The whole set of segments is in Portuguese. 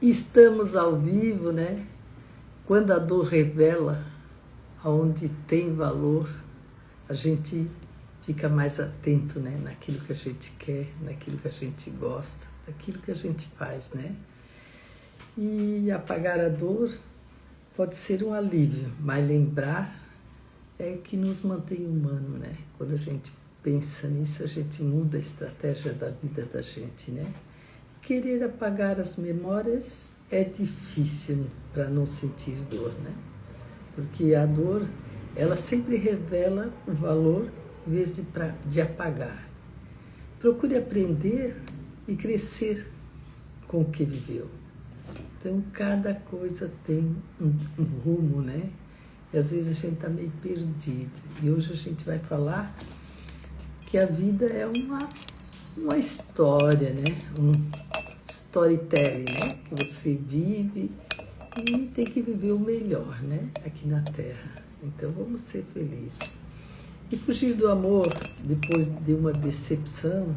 Estamos ao vivo, né? Quando a dor revela aonde tem valor, a gente fica mais atento, né? Naquilo que a gente quer, naquilo que a gente gosta, naquilo que a gente faz, né? E apagar a dor pode ser um alívio, mas lembrar é que nos mantém humano, né? Quando a gente pensa nisso, a gente muda a estratégia da vida da gente, né? Querer apagar as memórias é difícil para não sentir dor, né? Porque a dor, ela sempre revela o valor em vez de apagar. Procure aprender e crescer com o que viveu. Então, cada coisa tem um rumo, né? E às vezes a gente está meio perdido. E hoje a gente vai falar que a vida é uma história, né? Um storytelling, né? Que você vive e tem que viver o melhor, né? Aqui na Terra. Então vamos ser felizes. E fugir do amor depois de uma decepção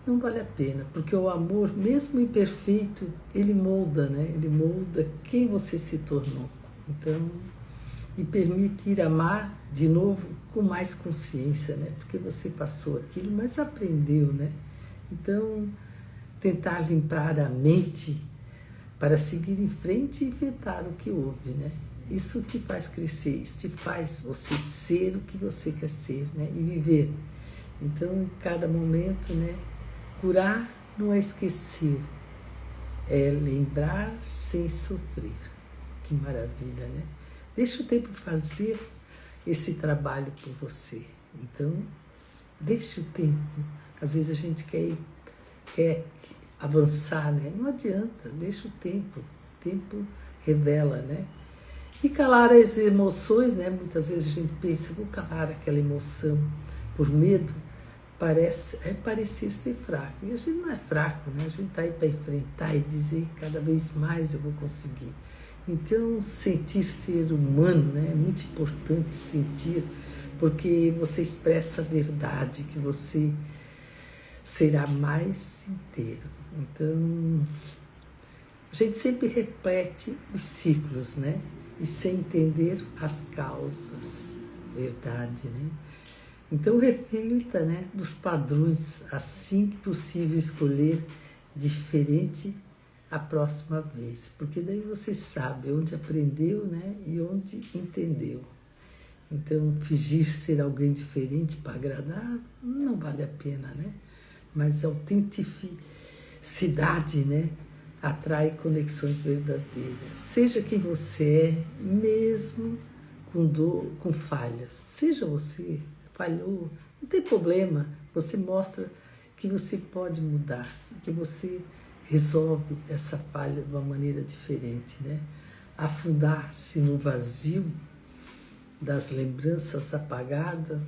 não vale a pena, porque o amor, mesmo imperfeito, ele molda, né? Ele molda quem você se tornou. Então, e permite ir amar de novo com mais consciência, né? Porque você passou aquilo, mas aprendeu, né? Então, tentar limpar a mente para seguir em frente e enfrentar o que houve, né? Isso te faz crescer, isso te faz você ser o que você quer ser, né? E viver. Então, em cada momento, né? Curar não é esquecer, é lembrar sem sofrer. Que maravilha, né? Deixa o tempo fazer esse trabalho por você. Então, deixa o tempo. Às vezes a gente quer avançar, né? Não adianta, deixa o tempo. O tempo revela, né? E calar as emoções, né? Muitas vezes a gente pensa, vou calar aquela emoção por medo, parecer ser fraco. E a gente não é fraco, né? A gente está aí para enfrentar e dizer cada vez mais eu vou conseguir. Então, sentir ser humano, né? É muito importante sentir, porque você expressa a verdade, que você será mais inteiro. Então, a gente sempre repete os ciclos, né? E sem entender as causas, verdade, né? Então, reflita, né, dos padrões, assim que possível escolher diferente a próxima vez, porque daí você sabe onde aprendeu, né, e onde entendeu. Então, fingir ser alguém diferente para agradar não vale a pena, né? Mas a autenticidade, né, atrai conexões verdadeiras. Seja quem você é, mesmo com dor, com falhas. Seja você, falhou, não tem problema. Você mostra que você pode mudar, que você resolve essa falha de uma maneira diferente, né? Afundar-se no vazio das lembranças apagadas,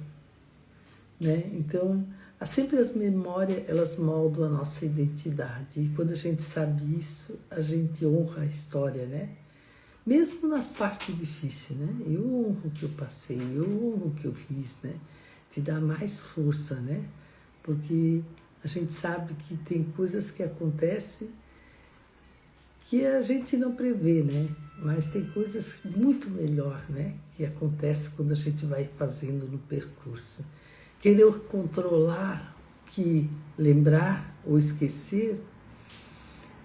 né? Então, sempre as memórias, elas moldam a nossa identidade. E quando a gente sabe isso, a gente honra a história, né? Mesmo nas partes difíceis, né? Eu honro o que eu passei, eu honro o que eu fiz, né? Te dá mais força, né? Porque a gente sabe que tem coisas que acontecem que a gente não prevê, né? Mas tem coisas muito melhor, né? Que acontece quando a gente vai fazendo no percurso. Querer controlar que lembrar ou esquecer,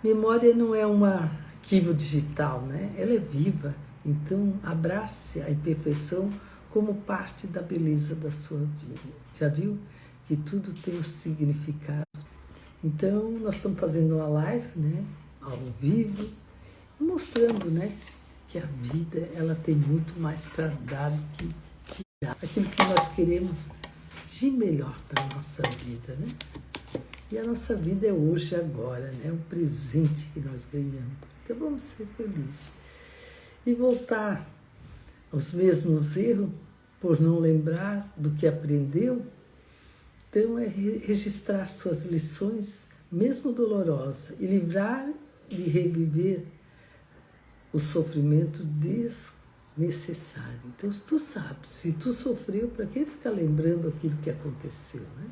memória não é um arquivo digital, né? Ela é viva. Então, abrace a imperfeição como parte da beleza da sua vida. Já viu que tudo tem um significado? Então, nós estamos fazendo uma live, né? Ao vivo, mostrando, né? Que a vida, ela tem muito mais para dar do que tirar. Aquilo que nós queremos de melhor para a nossa vida, né? E a nossa vida é hoje, agora, né? É um presente que nós ganhamos. Então vamos ser felizes. E voltar aos mesmos erros por não lembrar do que aprendeu. Então é registrar suas lições, mesmo dolorosas, e livrar de reviver o sofrimento desnecessário. Então, se tu sabe, se tu sofreu, para que ficar lembrando aquilo que aconteceu, né?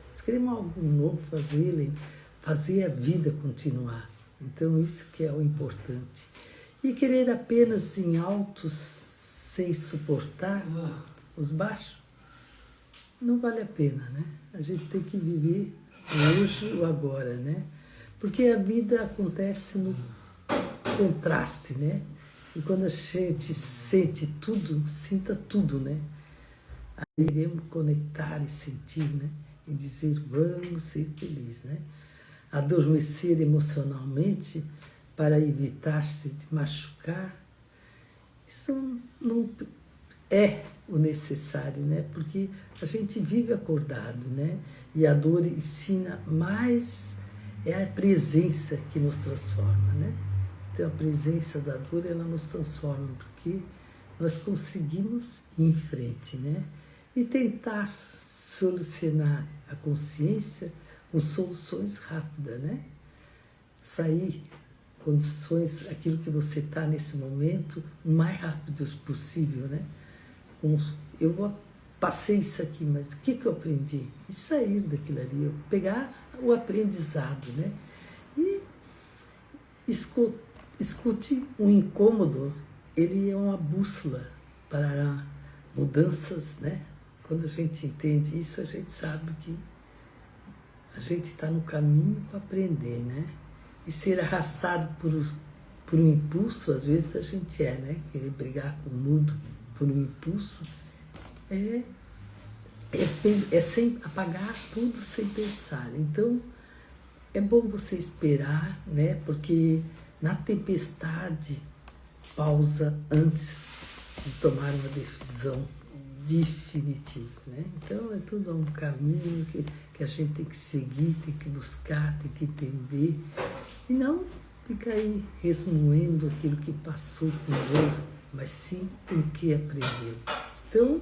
Nós queremos algo novo fazer a vida continuar. Então isso que é o importante. E querer apenas em altos sem suportar os baixos, não vale a pena, né? A gente tem que viver o hoje e o agora, né? Porque a vida acontece no contraste, né? E quando a gente sente tudo, sinta tudo, né? Aí iremos conectar e sentir, né? E dizer, vamos ser felizes, né? Adormecer emocionalmente para evitar-se de machucar, isso não é o necessário, né? Porque a gente vive acordado, né? E a dor ensina mais, é a presença que nos transforma, né? Então a presença da dor, ela nos transforma, porque nós conseguimos ir em frente, né? E tentar solucionar a consciência com soluções rápidas, né? Sair condições, aquilo que você está nesse momento, o mais rápido possível, né? Eu passei isso aqui, mas o que eu aprendi? E sair daquilo ali, eu pegar o aprendizado, né? E escute um incômodo, ele é uma bússola para mudanças, né? Quando a gente entende isso, a gente sabe que a gente está no caminho para aprender, né? E ser arrastado por um impulso, às vezes a gente né? Querer brigar com o mundo por um impulso é sem apagar tudo sem pensar. Então, é bom você esperar, né? Porque na tempestade, pausa antes de tomar uma decisão definitiva, né? Então, é tudo um caminho que a gente tem que seguir, tem que buscar, tem que entender, e não ficar aí resmoendo aquilo que passou com dor, mas sim com o que aprendeu. Então,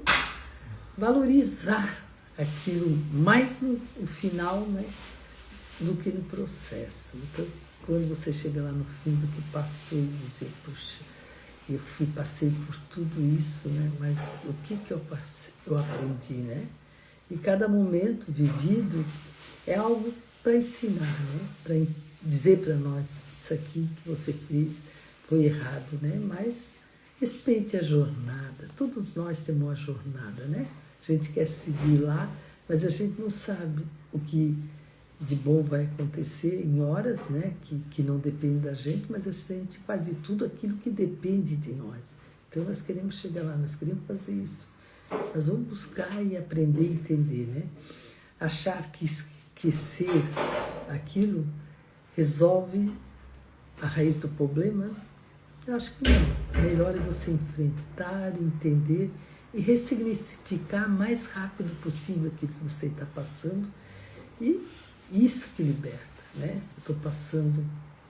valorizar aquilo mais no final, né, do que no processo. Então, quando você chega lá no fim do que passou e dizer, puxa, passei por tudo isso, né, mas o que eu aprendi, né? E cada momento vivido é algo para ensinar, né? Para dizer para nós, isso aqui que você fez foi errado, né? Mas respeite a jornada. Todos nós temos uma jornada, né? A gente quer seguir lá, mas a gente não sabe o que de bom vai acontecer em horas, né? Que não depende da gente, mas a gente faz de tudo aquilo que depende de nós. Então nós queremos chegar lá, nós queremos fazer isso. Nós vamos buscar e aprender e entender, né? Achar que ser aquilo resolve a raiz do problema, eu acho que não. Melhor é você enfrentar, entender e ressignificar o mais rápido possível aquilo que você está passando. E isso que liberta, né? Eu estou passando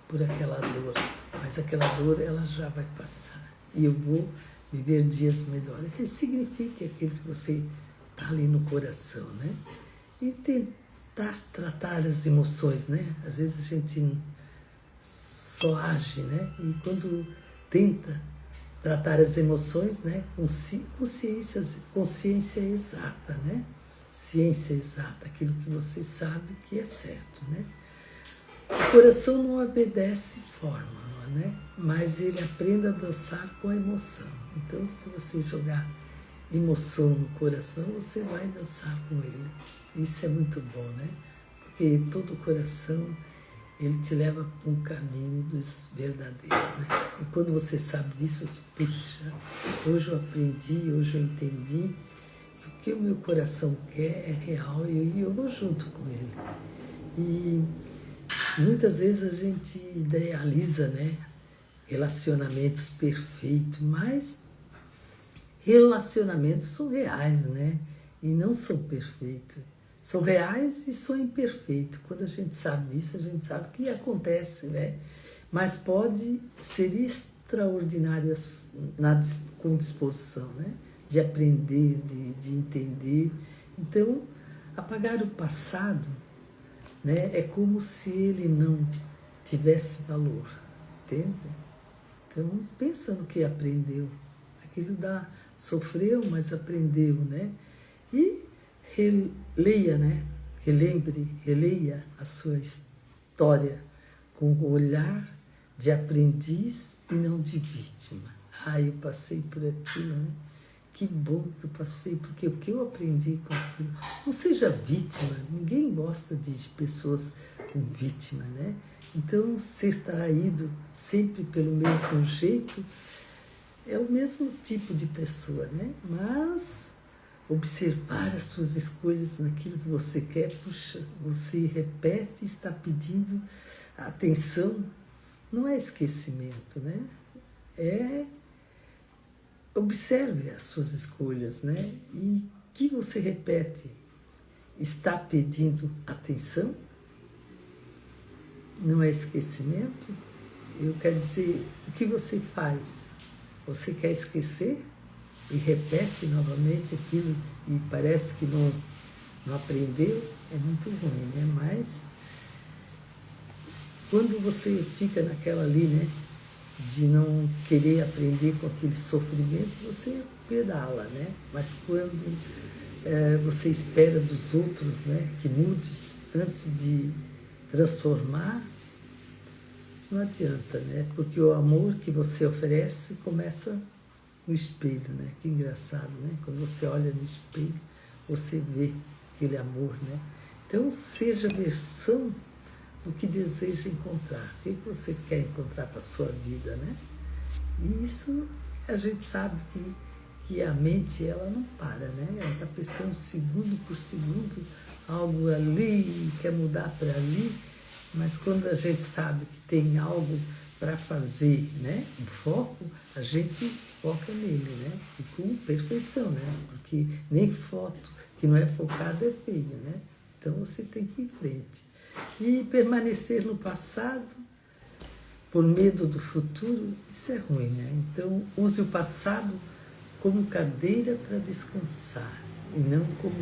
por aquela dor, mas aquela dor ela já vai passar. E eu vou viver dias melhores. Ressignifique aquilo que você está ali no coração, né? E tentar tratar as emoções, né? Às vezes a gente só age, né? E quando tenta tratar as emoções, né? Consciência exata, né? Ciência exata, aquilo que você sabe que é certo, né? O coração não obedece fórmula, né? Mas ele aprende a dançar com a emoção. Então, se você jogar emoção no coração, você vai dançar com ele. Isso é muito bom, né? Porque todo o coração, ele te leva para um caminho dos verdadeiros, né? E quando você sabe disso, você, puxa, hoje eu aprendi, hoje eu entendi que o que o meu coração quer é real e eu vou junto com ele. E muitas vezes a gente idealiza, né? Relacionamentos perfeitos, mas relacionamentos são reais, né? E não são perfeitos. São reais e são imperfeitos. Quando a gente sabe disso, a gente sabe o que acontece, né? Mas pode ser extraordinário com disposição, né? De aprender, de entender. Então, apagar o passado, né? É como se ele não tivesse valor, entende? Então, pensa no que aprendeu. Aquilo sofreu, mas aprendeu, né? E releia, né? Releia a sua história com o olhar de aprendiz e não de vítima. Eu passei por aquilo, né? Que bom que eu passei, porque o que eu aprendi com aquilo. Não seja vítima, ninguém gosta de pessoas com vítima, né? Então, ser traído sempre pelo mesmo jeito é o mesmo tipo de pessoa, né? Mas observar as suas escolhas naquilo que você quer, puxa, você repete e está pedindo atenção, não é esquecimento, né? Observe as suas escolhas, né? E que você repete, está pedindo atenção? Não é esquecimento? Eu quero dizer, o que você faz? Você quer esquecer? E repete novamente aquilo e parece que não aprendeu? É muito ruim, né? Mas quando você fica naquela ali, né? De não querer aprender com aquele sofrimento, você pedala, né? Mas quando você espera dos outros, né, que mude antes de transformar, isso não adianta, né? Porque o amor que você oferece começa no espelho, né? Que engraçado, né? Quando você olha no espelho, você vê aquele amor, né? Então, seja a versão o que deseja encontrar, o que você quer encontrar para a sua vida, né? E isso a gente sabe que a mente, ela não para, né? Ela está pensando segundo por segundo, algo ali, quer mudar para ali, mas quando a gente sabe que tem algo para fazer, né? Um foco, a gente foca nele, né? E com perfeição, né? Porque nem foto que não é focada é feio, né? Então você tem que ir em frente. E permanecer no passado por medo do futuro, isso é ruim, né? Então, use o passado como cadeira para descansar e não como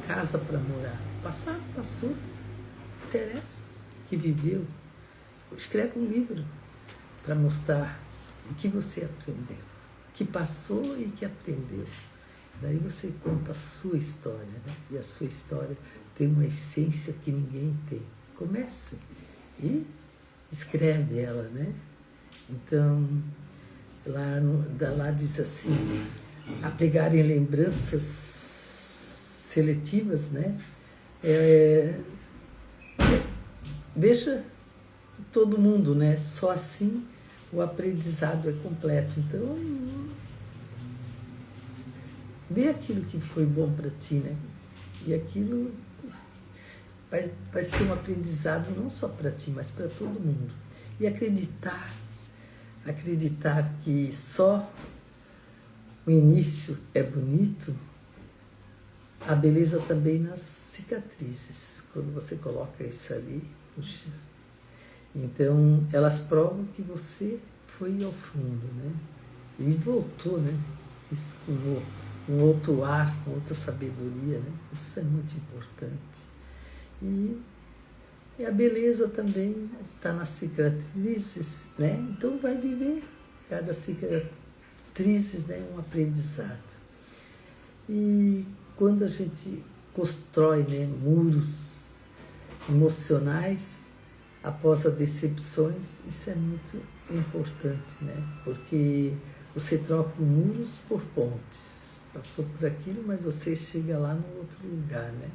casa para morar. O passado passou, não interessa, que viveu. Escreve um livro para mostrar o que você aprendeu, o que passou e o que aprendeu. Daí você conta a sua história, né? E a sua história tem uma essência que ninguém tem. Comece e escreve ela, né? Então, lá diz assim, apegar em lembranças seletivas, né? Veja todo mundo, né? Só assim o aprendizado é completo. Então, vê aquilo que foi bom para ti, né? E aquilo vai ser um aprendizado não só para ti, mas para todo mundo. E acreditar que só o início é bonito, a beleza também nas cicatrizes. Quando você coloca isso ali, puxa. Então, elas provam que você foi ao fundo, né? E voltou, né? Isso com outro ar, com outra sabedoria, né? Isso é muito importante. E a beleza também está nas cicatrizes, né? Então vai viver cada cicatrizes, né? Um aprendizado. E quando a gente constrói, né, muros emocionais após as decepções, isso é muito importante, né? Porque você troca muros por pontes. Passou por aquilo, mas você chega lá no outro lugar, né?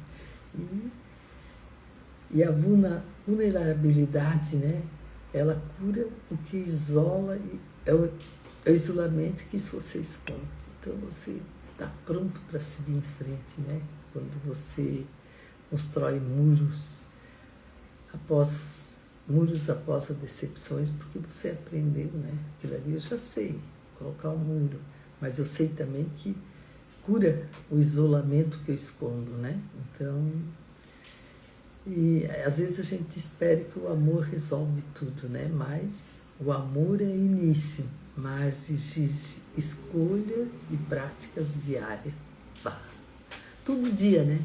E a vulnerabilidade, né? Ela cura o que isola, e é o isolamento que isso você esconde. Então você está pronto para seguir em frente, né? Quando você constrói muros após as decepções, porque você aprendeu, né? Aquilo ali eu já sei, colocar um muro, mas eu sei também que cura o isolamento que eu escondo, né? Então, e às vezes a gente espera que o amor resolve tudo, né? Mas o amor é o início, mas exige escolha e práticas diárias. Todo dia, né?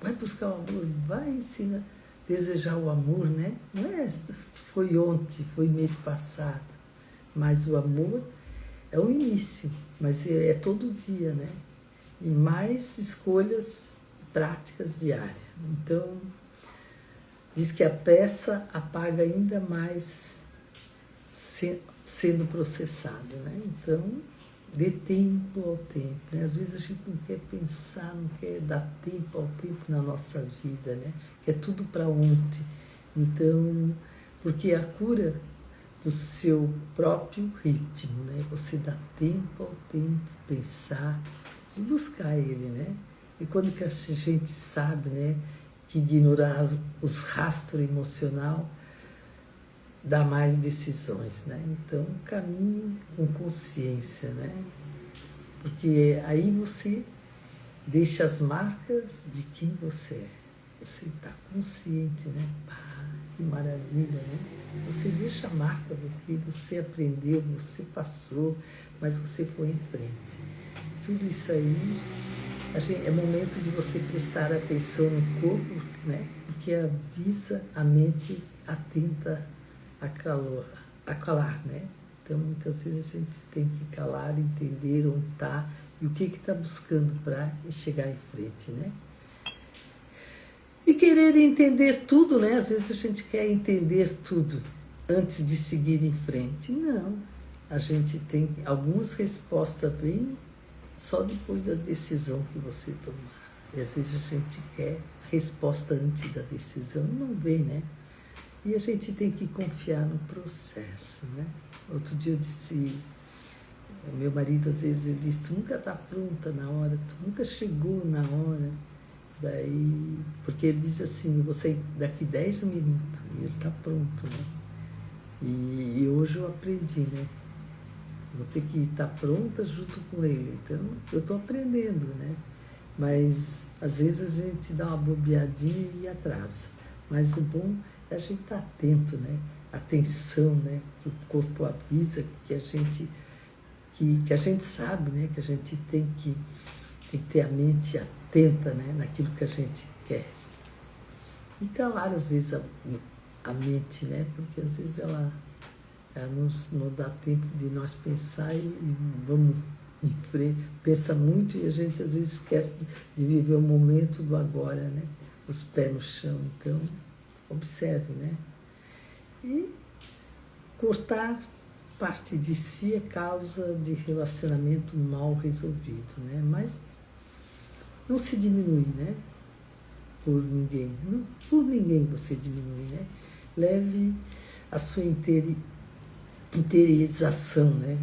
Vai buscar o amor, vai ensinar, desejar o amor, né? Não é foi ontem, foi mês passado, mas o amor é o início, mas é todo dia, né? E mais escolhas práticas diárias. Então, diz que a pressa apaga ainda mais sendo processado, né? Então, dê tempo ao tempo, né? Às vezes a gente não quer pensar, não quer dar tempo ao tempo na nossa vida, né? Que é tudo para ontem. Então, porque a cura do seu próprio ritmo, né? Você dá tempo ao tempo, pensar e buscar ele, né? E quando que a gente sabe, né, que ignorar os rastros emocional dá mais decisões, né? Então, caminhe com consciência, né? Porque aí você deixa as marcas de quem você é. Você está consciente, né? Que maravilha, né? Você deixa a marca do que você aprendeu, você passou, mas você foi em frente. Tudo isso aí é momento de você prestar atenção no corpo, né? Porque avisa a mente atenta a calar, né? Então, muitas vezes a gente tem que calar, entender onde está e o que está buscando para chegar em frente, né? E querer entender tudo, né? Às vezes a gente quer entender tudo antes de seguir em frente. Não, a gente tem algumas respostas bem só depois da decisão que você tomar. E às vezes a gente quer a resposta antes da decisão, não vem, né? E a gente tem que confiar no processo, né? Outro dia eu disse, meu marido às vezes ele diz, tu nunca está pronta na hora, tu nunca chegou na hora. Daí, porque ele diz assim, você daqui 10 minutos, e ele está pronto, né? E hoje eu aprendi, né? Vou ter que estar pronta junto com ele. Então, eu estou aprendendo, né? Mas, às vezes, a gente dá uma bobeadinha e atrasa. Mas o bom é a gente estar atento, né? Atenção, né? Que o corpo avisa, que a gente sabe, né? Que a gente tem que ter a mente atenta, né? Naquilo que a gente quer. E calar, às vezes, a mente, né? Porque, às vezes, ela não dá tempo de nós pensar e vamos em frente. Pensa muito e a gente às vezes esquece de viver o momento do agora, né? Os pés no chão. Então, observe, né? E cortar parte de si é causa de relacionamento mal resolvido, né? Mas não se diminui, né? Por ninguém. Não, por ninguém você diminui, né? Leve a sua interiorização, né,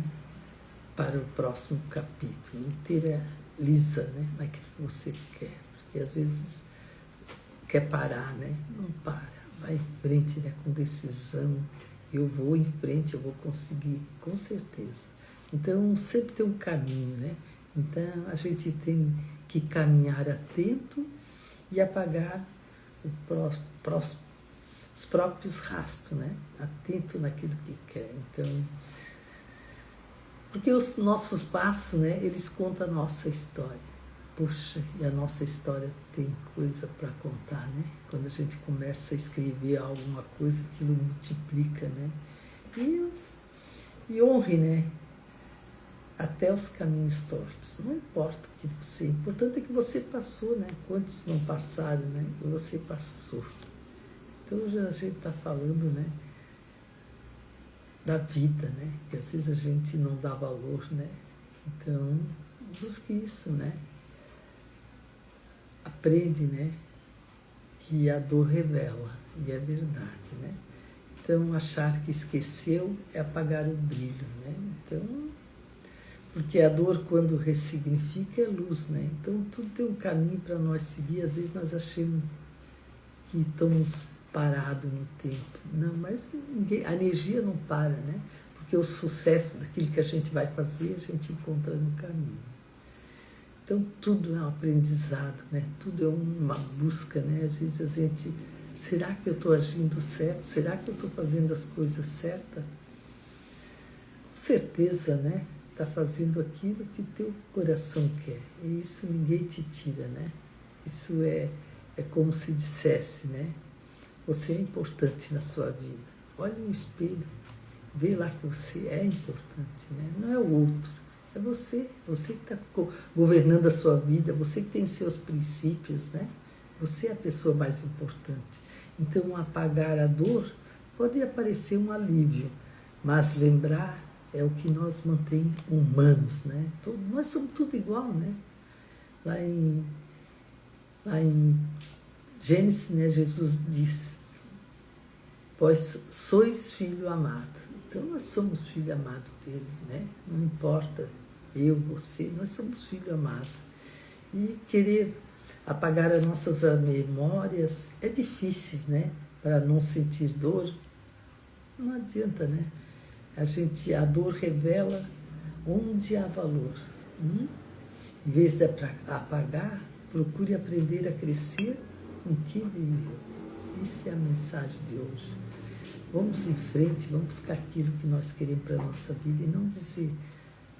para o próximo capítulo, interioriza, né, naquilo que você quer, porque às vezes quer parar, né, não para, vai em frente, né, com decisão, eu vou em frente, eu vou conseguir, com certeza. Então, sempre tem um caminho, né, então a gente tem que caminhar atento e apagar os próprios rastros, né? Atento naquilo que quer. Então, porque os nossos passos, né? Eles contam a nossa história. Puxa, e a nossa história tem coisa para contar, né? Quando a gente começa a escrever alguma coisa, aquilo multiplica, né? E honre, né? Até os caminhos tortos. Não importa o que você... O importante é que você passou, né? Quantos não passaram, né? E você passou. Então, já a gente está falando, né, da vida, né, que às vezes a gente não dá valor, né, então, busque isso, né, aprende, né, que a dor revela, e é verdade, né, então, achar que esqueceu é apagar o brilho, né, então, porque a dor, quando ressignifica, é luz, né, então, tudo tem um caminho para nós seguir, às vezes nós achamos que estamos parado no tempo. Não, mas a energia não para, né? Porque o sucesso daquilo que a gente vai fazer, a gente encontra no caminho. Então, tudo é um aprendizado, né? Tudo é uma busca, né? Às vezes a gente, será que eu estou agindo certo? Será que eu estou fazendo as coisas certas? Com certeza, né? Está fazendo aquilo que teu coração quer. E isso ninguém te tira, né? Isso é como se dissesse, né? Você é importante na sua vida. Olha no espelho, vê lá que você é importante, né? Não é o outro, é você. Você que está governando a sua vida, você que tem seus princípios, né? Você é a pessoa mais importante. Então, apagar a dor pode aparecer um alívio, mas lembrar é o que nos mantém humanos, né? Nós somos tudo igual, né? Lá em Gênesis, né, Jesus diz: "Vós sois filho amado". Então, nós somos filho amado dele, né? Não importa eu, você, nós somos filho amado. E querer apagar as nossas memórias é difícil, né? Para não sentir dor, não adianta, né? A dor revela onde há valor. Em vez de apagar, procure aprender a crescer com quem viveu. Isso é a mensagem de hoje. Vamos em frente, vamos buscar aquilo que nós queremos para a nossa vida e não dizer,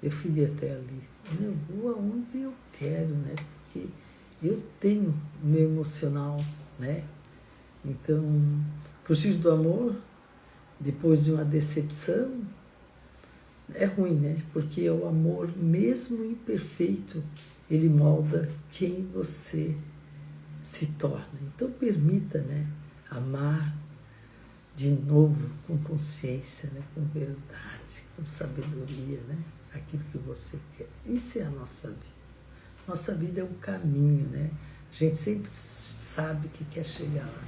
eu fui até ali. Eu vou aonde eu quero, né? Porque eu tenho o meu emocional, né? Então, fugir do amor depois de uma decepção é ruim, né? Porque o amor, mesmo imperfeito, ele molda quem você se torna. Então, permita, né, amar de novo com consciência, né, com verdade, com sabedoria, né? Aquilo que você quer. Isso é a nossa vida. Nossa vida é um caminho, né? A gente sempre sabe que quer chegar lá,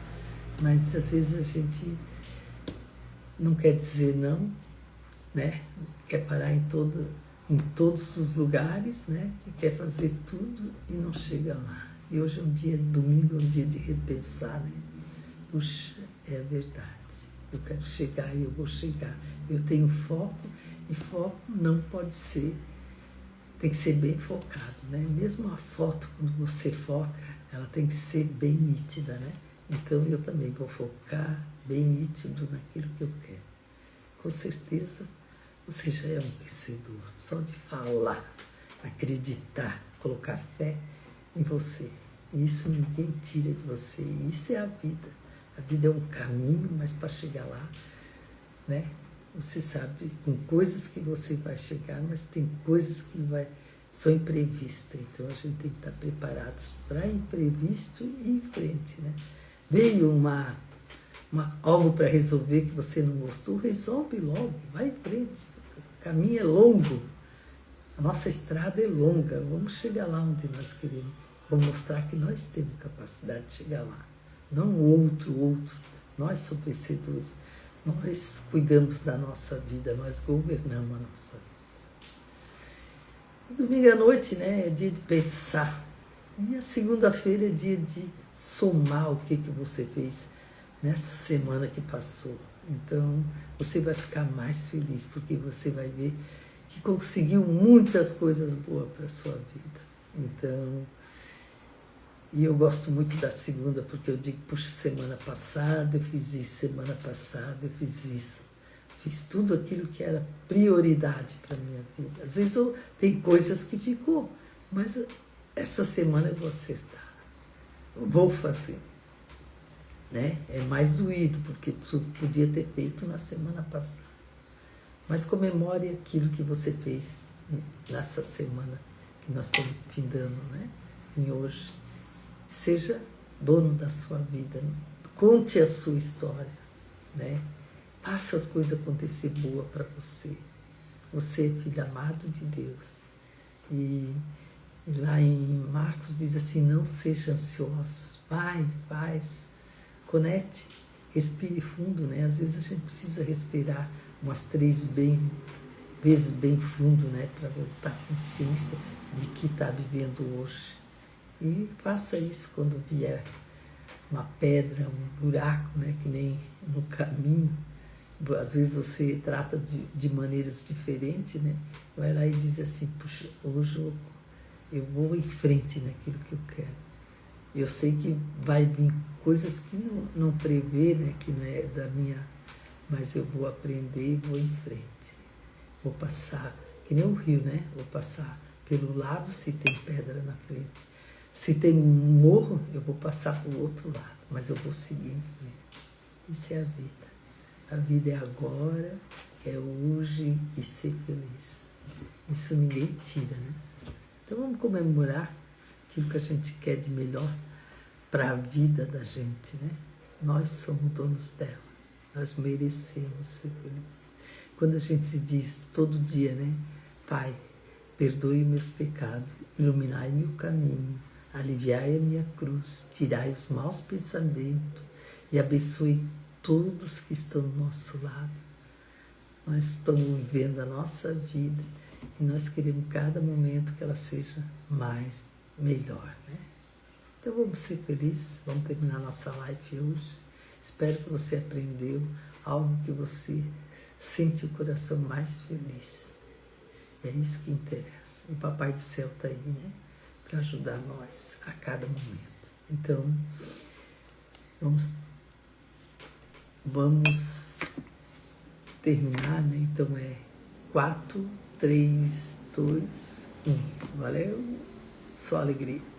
mas às vezes a gente não quer dizer não, né? Quer parar em todos os lugares, né? E quer fazer tudo e não chega lá. E hoje é um dia, domingo é um dia de repensar, né? Puxa, é verdade. Eu quero chegar e eu vou chegar. Eu tenho foco e foco não pode ser, tem que ser bem focado, né? Mesmo a foto, quando você foca, ela tem que ser bem nítida, né? Então eu também vou focar bem nítido naquilo que eu quero. Com certeza você já é um vencedor. Só de falar, acreditar, colocar fé em você. Isso ninguém tira de você. Isso é a vida. A vida é um caminho, mas para chegar lá, né? Você sabe, com coisas que você vai chegar, mas tem coisas que são imprevistas. Então a gente tem que estar preparados para imprevisto e em frente, né? Veio algo para resolver que você não gostou, resolve logo, vai em frente. O caminho é longo, a nossa estrada é longa, vamos chegar lá onde nós queremos. Vamos mostrar que nós temos capacidade de chegar lá. Não outro. Nós somos vencedores. Nós cuidamos da nossa vida, nós governamos a nossa vida. E domingo à noite, né, é dia de pensar. E a segunda-feira é dia de somar o que você fez nessa semana que passou. Então, você vai ficar mais feliz, porque você vai ver que conseguiu muitas coisas boas para a sua vida. Então, e eu gosto muito da segunda, porque eu digo, puxa, semana passada eu fiz isso, semana passada eu fiz isso. Fiz tudo aquilo que era prioridade para a minha vida. Às vezes tem coisas que ficou, mas essa semana eu vou acertar. Eu vou fazer. Né? É mais doído, porque tu podia ter feito na semana passada. Mas comemore aquilo que você fez nessa semana que nós estamos findando, né? Em hoje. Seja dono da sua vida, conte a sua história, né? Faça as coisas acontecer boa para você. Você é filho amado de Deus. E lá em Marcos diz assim, não seja ansioso, vai, faz, conecte, respire fundo, né? Às vezes a gente precisa respirar umas 3 vezes bem fundo, né? Para voltar à consciência de que está vivendo hoje. E faça isso quando vier uma pedra, um buraco, né? Que nem no caminho. Às vezes você trata de maneiras diferentes, né? Vai lá e diz assim, puxa, hoje eu vou em frente naquilo que eu quero. Eu sei que vai vir coisas que não prevê, né? Que não é da minha... Mas eu vou aprender e vou em frente. Vou passar, que nem o rio, né? Vou passar pelo lado se tem pedra na frente. Se tem um morro, eu vou passar para o outro lado, mas eu vou seguir em frente. Isso é a vida. A vida é agora, é hoje e ser feliz. Isso ninguém tira, né? Então vamos comemorar aquilo que a gente quer de melhor para a vida da gente, né? Nós somos donos dela. Nós merecemos ser felizes. Quando a gente diz todo dia, né? Pai, perdoe meus pecados, iluminai meu caminho, aliviai a minha cruz, tirai os maus pensamentos e abençoe todos que estão do nosso lado. Nós estamos vivendo a nossa vida e nós queremos cada momento que ela seja mais melhor, né? Então vamos ser felizes, vamos terminar nossa live hoje. Espero que você aprendeu algo que você sente o coração mais feliz. É isso que interessa. E o Papai do Céu está aí, né? Para ajudar nós a cada momento. Então, vamos terminar, né? Então 4, 3, 2, 1. Valeu? Só alegria.